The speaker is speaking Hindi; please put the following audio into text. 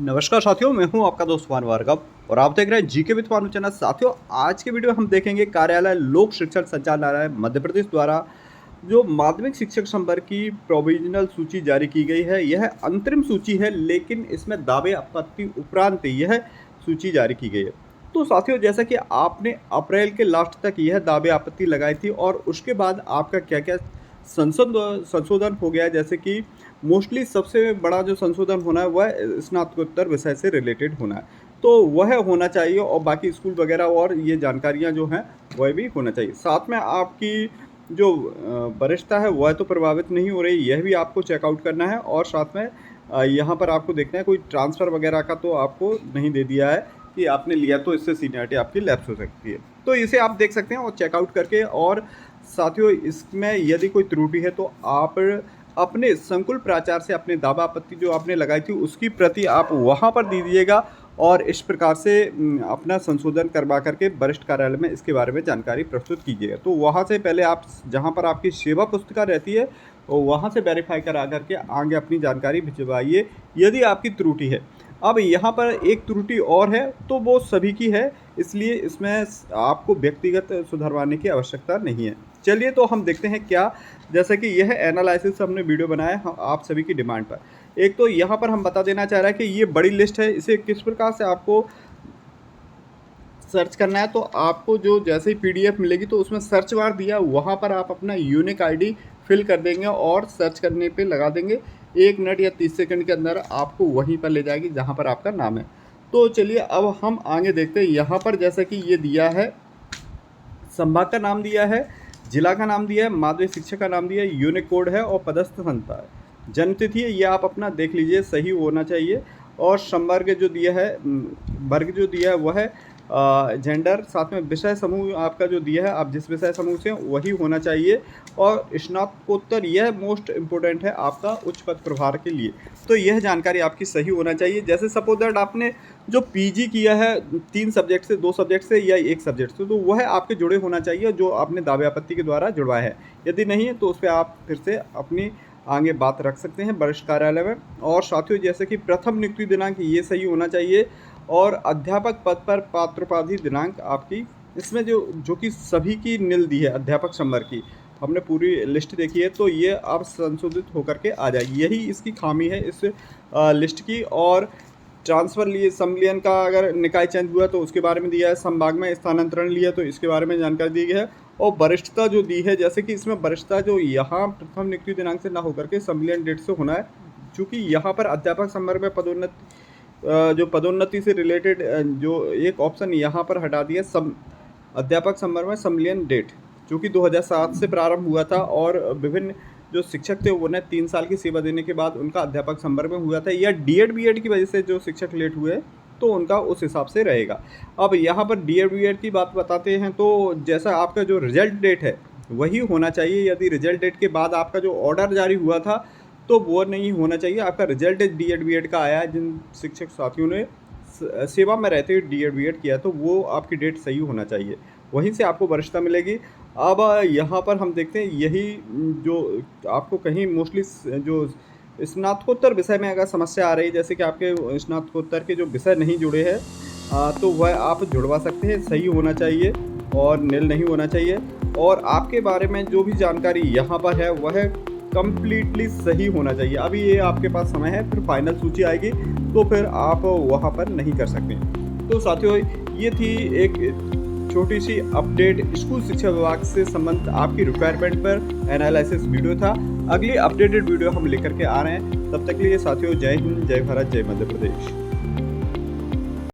नमस्कार साथियों, मैं हूं आपका दोस्त भानु भार्गव और आप देख रहे हैं जीके विद भानु चैनल। साथियों, आज के वीडियो हम देखेंगे कार्यालय लोक शिक्षण संचालनालय मध्य प्रदेश द्वारा जो माध्यमिक शिक्षक संवर्ग की प्रोविजनल सूची जारी की गई है। यह अंतरिम सूची है, लेकिन इसमें दावे आपत्ति उपरांत यह सूची जारी की गई है। तो साथियों, जैसा कि आपने अप्रैल के लास्ट तक यह दावे आपत्ति लगाई थी और उसके बाद आपका क्या क्या संशोधन हो गया है, जैसे कि मोस्टली सबसे बड़ा जो संशोधन होना है वह स्नातकोत्तर विषय से रिलेटेड होना है, तो वह होना चाहिए और बाकी स्कूल वगैरह और ये जानकारियां जो हैं वह भी होना चाहिए। साथ में आपकी जो वरिष्ठता है वह तो प्रभावित नहीं हो रही, यह भी आपको चेकआउट करना है। और साथ में यहाँ पर आपको देखना है कोई ट्रांसफ़र वगैरह का तो आपको नहीं दे दिया है कि आपने लिया तो इससे सीनियरिटी आपकी लैप्स हो सकती है, तो इसे आप देख सकते हैं और चेकआउट करके। और साथियों, इसमें यदि कोई त्रुटि है तो आप अपने संकुल प्राचार्य से अपने दावा आपत्ति जो आपने लगाई थी उसकी प्रति आप वहां पर दे दीजिएगा और इस प्रकार से अपना संशोधन करवा करके वरिष्ठ कार्यालय में इसके बारे में जानकारी प्रस्तुत कीजिएगा। तो वहां से पहले आप जहां पर आपकी सेवा पुस्तिका रहती है तो वहां से वेरीफाई करा करके आगे अपनी जानकारी भिजवाइए यदि आपकी त्रुटि है। अब यहाँ पर एक त्रुटि और है तो वो सभी की है, इसलिए इसमें आपको व्यक्तिगत सुधरवाने की आवश्यकता नहीं है। चलिए तो हम देखते हैं क्या, जैसे कि यह एनालिसिस हमने वीडियो बनाया है आप सभी की डिमांड पर। एक तो यहाँ पर हम बता देना चाह रहे हैं कि ये बड़ी लिस्ट है, इसे किस प्रकार से आपको सर्च करना है। तो आपको जो जैसे ही पीडीएफ मिलेगी तो उसमें सर्च बार दिया, वहाँ पर आप अपना यूनिक आईडी फिल कर देंगे और सर्च करने पे लगा देंगे। 1 मिनट या 30 सेकंड के अंदर आपको वहीं पर ले जाएगी जहाँ पर आपका नाम है। तो चलिए अब हम आगे देखते हैं। यहाँ पर जैसा कि ये दिया है, संभाग का नाम दिया है, जिला का नाम दिया है, माध्यमिक शिक्षक का नाम दिया है, यूनिक कोड है और पदस्थ संस्था है, जन्मतिथि है, ये आप अपना देख लीजिए, सही होना चाहिए। और संवर्ग जो दिया है, वर्ग जो दिया है वह है जेंडर, साथ में विषय समूह आपका जो दिया है आप जिस विषय समूह से वही होना चाहिए। और स्नातकोत्तर, यह मोस्ट इम्पोर्टेंट है आपका उच्च पद प्रभार के लिए, तो यह जानकारी आपकी सही होना चाहिए। जैसे सपोज दैट आपने जो पीजी किया है 3 सब्जेक्ट से, 2 सब्जेक्ट से या 1 सब्जेक्ट से, तो वह आपके जुड़े होना चाहिए जो आपने दावे आपत्ति के द्वारा जुड़वाया है। यदि नहीं है तो उस पर आप फिर से अपनी आगे बात रख सकते हैं वरिष्ठ कार्यालय में। और साथियों, जैसे कि प्रथम नियुक्ति दिनांक ये सही होना चाहिए और अध्यापक पद पर पात्रोपाधि दिनांक आपकी, इसमें जो कि सभी की नील दी है अध्यापक संवर्ग की, हमने पूरी लिस्ट देखी है, तो ये अब संशोधित होकर के आ जाएगी। यही इसकी खामी है इस लिस्ट की। और ट्रांसफ़र लिए, संविलियन का अगर निकाय चेंज हुआ तो उसके बारे में दिया है, संभाग में स्थानांतरण लिया तो इसके बारे में जानकारी दी गई है। और वरिष्ठता जो दी है, जैसे कि इसमें वरिष्ठता जो यहाँ प्रथम नियुक्ति दिनांक से ना होकर के संविलियन डेट से होना है, चूँकि यहाँ पर अध्यापक संवर्ग में पदोन्नति से रिलेटेड जो एक ऑप्शन यहाँ पर हटा दिया, अध्यापक संवर्ग में संविलियन डेट, चूँकि 2007 से प्रारंभ हुआ था और विभिन्न जो शिक्षक थे उन्हें 3 साल की सेवा देने के बाद उनका अध्यापक संवर्ग में हुआ था, या डीएड बीएड की वजह से जो शिक्षक लेट हुए तो उनका उस हिसाब से रहेगा। अब यहाँ पर डीएड बीएड की बात बताते हैं, तो जैसा आपका जो रिजल्ट डेट है वही होना चाहिए। यदि रिजल्ट डेट के बाद आपका जो ऑर्डर जारी हुआ था तो वो नहीं होना चाहिए। आपका रिजल्ट डेट डीएड बीएड का आया है, जिन शिक्षक साथियों ने सेवा में रहते हुए डीएड बीएड किया तो वो आपकी डेट सही होना चाहिए, वहीं से आपको वरिष्ठता मिलेगी। अब यहाँ पर हम देखते हैं, यही जो आपको कहीं मोस्टली जो स्नातकोत्तर विषय में अगर समस्या आ रही है, जैसे कि आपके स्नातकोत्तर के जो विषय नहीं जुड़े हैं तो वह आप जुड़वा सकते हैं, सही होना चाहिए और नील नहीं होना चाहिए। और आपके बारे में जो भी जानकारी यहाँ पर है वह कम्प्लीटली सही होना चाहिए। अभी ये आपके पास समय है, फिर फाइनल सूची आएगी तो फिर आप वहाँ पर नहीं कर सकते। तो साथियों, ये थी एक छोटी सी अपडेट स्कूल शिक्षा विभाग से संबंधित आपकी रिक्वायरमेंट पर एनालिसिस वीडियो था। अगली अपडेटेड वीडियो हम लेकर के आ रहे हैं, तब तक के लिए साथियों जय हिंद, जय भारत, जय मध्य प्रदेश।